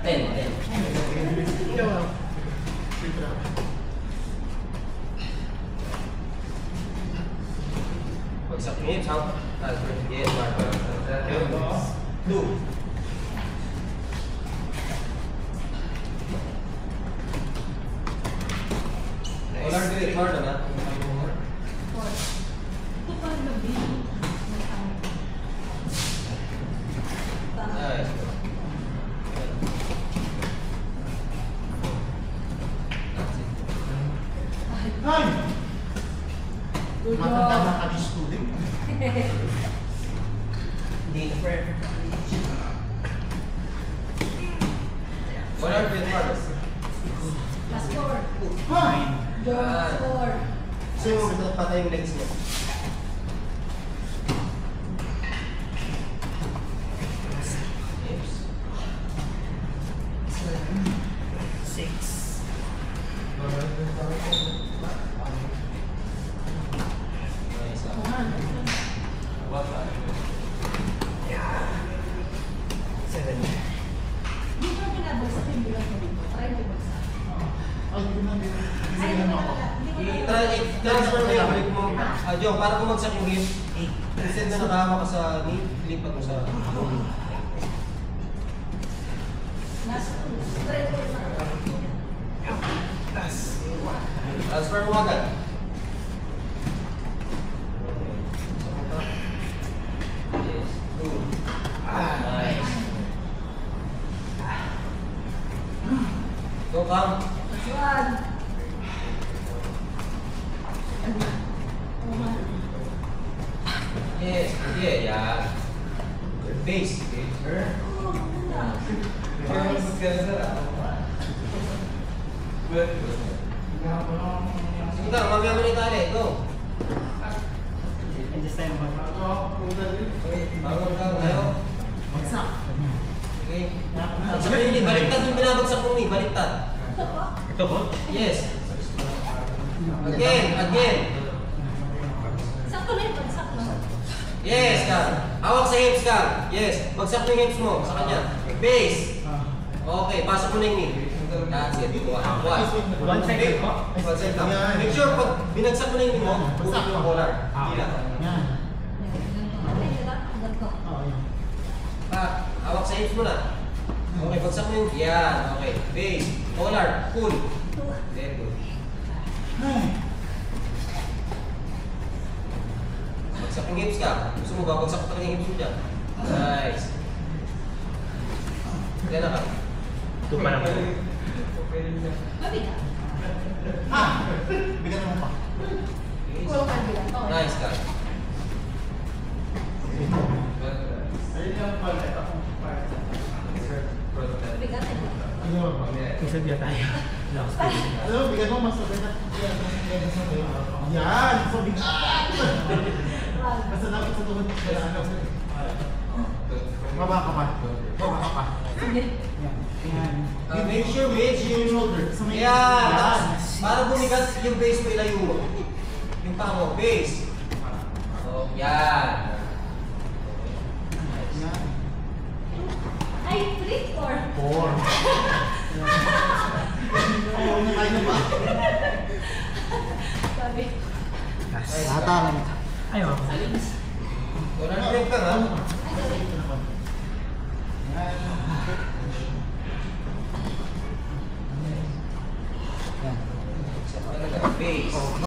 Bagsak yung hips, ha? Yes, Mark. 2. Polar do it hard na. Ay! Matanda na ka ni student. Dito, friend. Polar do it hard. Last score. Ay! Last score. So, patay yung legs mo. I-transfer mo yung balik mo. Jong, para bumagsak yung hip. Instead na nakahama ka sa knee, lipat mo sa transfer mo agad. Yes. 2. Nice. Go, come. Yes, yeah, yeah. Base. Sige ka, mamaya mo na itali. Go. Bangon ka, tayo. Bagsak. Okay. Bagsak yung knee. Baliktad yung binabagsak mong knee. Baliktad. Ito po? Yes. Again. Sakto na yun, bagsak na. Yes, Carl. Hawak sa hips, Carl. Yes. Bagsak mo yung hips mo sa kanya. Base. Okay, pasok mo na yung knee. That's it. One second po. 1 second. Make sure pag binagsak mo na yung knee mo, butik yung collar. Tila. Yan. Hawak sa hips mo na. Okay, bagsak mo yung... Yan. Okay. Base. Collar. Pull. Very good. Ay! Bagsak yung hips ka. Gusto mo ba? Bagsak ko talaga yung hips mo dyan. Nice. Kaya na ka. Ito pa naman. Mabigat. Bigyan naman pa. Puro kandilan. Nice ka. Ayun yung pala. Mabigat eh. Ano ba? Isabya tayo. Last time. Alam mo, bigyan mo mas sabay na. Yan! So bigat! Basta dapat sa tuhod mo sila. Baba ka pa. Baba ka pa. Sige. Yan. Make sure wedge yung shoulder. Yan. Para bumigat yung base mo, ilayo mo. Yung paa mo, base. So, yan. Yan. Ay, 3 or 4. Oo, nakay na ba? sabi. Hatang. Ayaw. Wala na break ka, ha? Ay, sabi. Yan. Base.